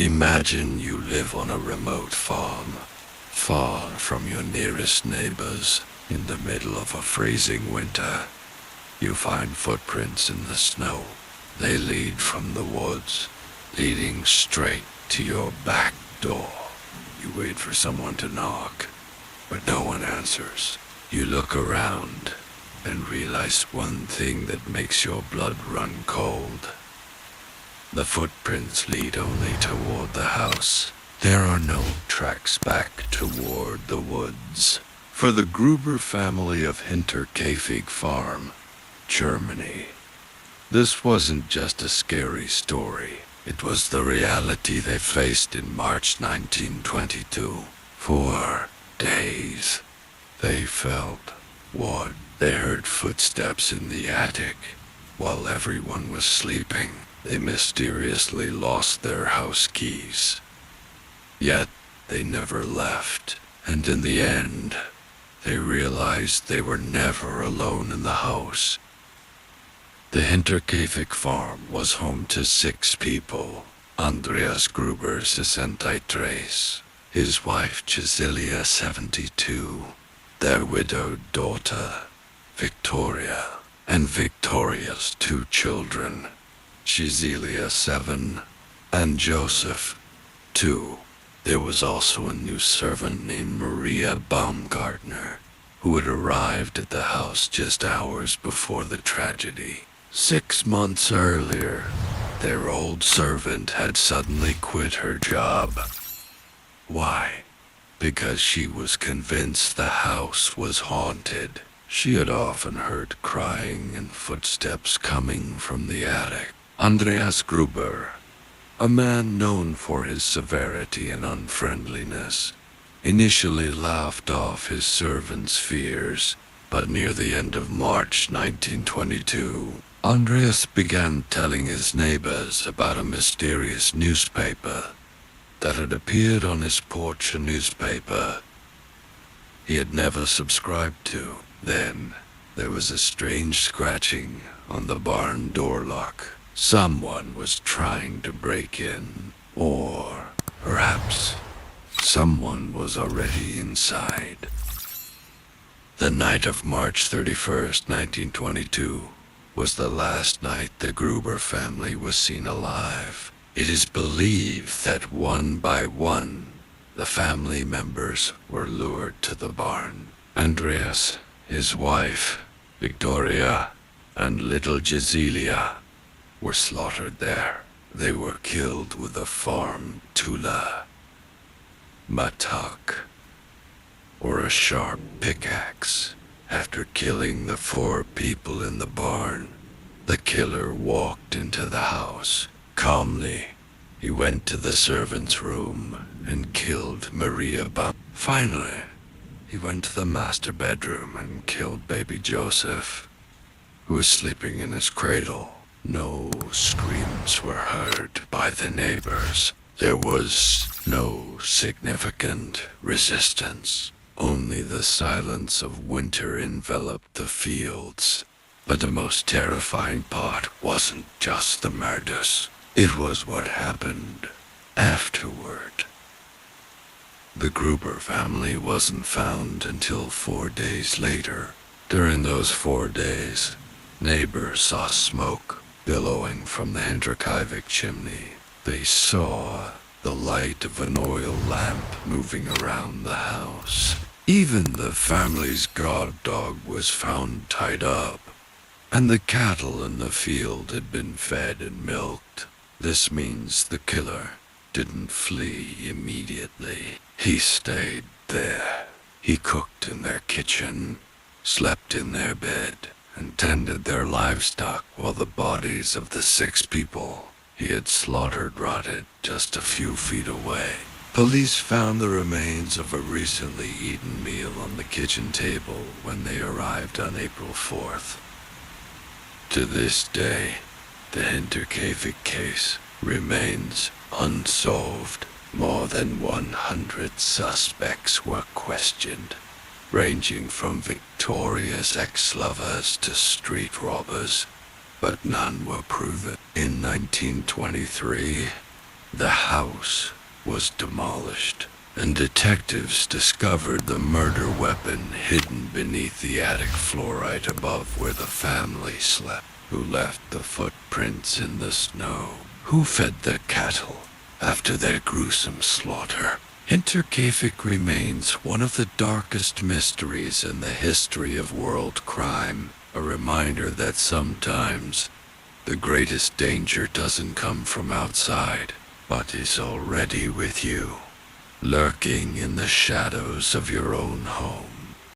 Imagine you live on a remote farm, far from your nearest neighbors, in the middle of a freezing winter. You find footprints in the snow. They lead from the woods, leading straight to your back door. You wait for someone to knock, but no one answers. You look around and realize one thing that makes your blood run cold. The footprints lead only toward the house. There are no tracks back toward the woods. For the Gruber family of Hinterkaifeck Farm, Germany, this wasn't just a scary story. It was the reality they faced in March 1922. For days, they felt what? They heard footsteps in the attic. While everyone was sleeping, they mysteriously lost their house keys. Yet, they never left, and in the end, they realized they were never alone in the house. The Hinterkaifeck farm was home to 6 people. Andreas Gruber, 63, his wife Cecilia, 72, their widowed daughter, Victoria, and Victoria's 2 children, Cecilia, 7, and Joseph, 2. There was also a new servant named Maria Baumgartner, who had arrived at the house just hours before the tragedy. 6 months earlier, their old servant had suddenly quit her job. Why? Because she was convinced the house was haunted. She had often heard crying and footsteps coming from the attic. Andreas Gruber, a man known for his severity and unfriendliness, initially laughed off his servant's fears, but near the end of March 1922, Andreas began telling his neighbors about a mysterious newspaper that had appeared on his porch, a newspaper he had never subscribed to. Then, there was a strange scratching on the barn door lock. Someone was trying to break in, or perhaps someone was already inside. The night of March 31st, 1922, was the last night the Gruber family was seen alive. It is believed that one by one, the family members were lured to the barn. Andreas, his wife, Victoria, and little Cecilia were slaughtered there. They were killed with a farm tula, matak, or a sharp pickaxe. After killing the 4 people in the barn, the killer walked into the house. Calmly, he went to the servants' room and killed Maria Finally, he went to the master bedroom and killed baby Joseph, who was sleeping in his cradle. No screams were heard by the neighbors. There was no significant resistance. Only the silence of winter enveloped the fields. But the most terrifying part wasn't just the murders. It was what happened afterward. The Gruber family wasn't found until 4 days later. During those 4 days, neighbors saw smoke billowing from the Hinterkaifeck chimney. They saw the light of an oil lamp moving around the house. Even the family's guard dog was found tied up, and the cattle in the field had been fed and milked. This means the killer didn't flee immediately. He stayed there. He cooked in their kitchen, slept in their bed, and tended their livestock while the bodies of the 6 people he had slaughtered rotted just a few feet away. Police found the remains of a recently eaten meal on the kitchen table when they arrived on April 4th. To this day, the Hinterkaifeck case remains unsolved. More than 100 suspects were questioned, ranging from Victoria's ex-lovers to street robbers, but none were proven. In 1923, The house was demolished, and detectives discovered the murder weapon hidden beneath the attic floor right above where the family slept. Who left the footprints in the snow? Who fed the cattle after their gruesome slaughter? Hinterkaifeck remains one of the darkest mysteries in the history of world crime, a reminder that sometimes the greatest danger doesn't come from outside, but is already with you, lurking in the shadows of your own home.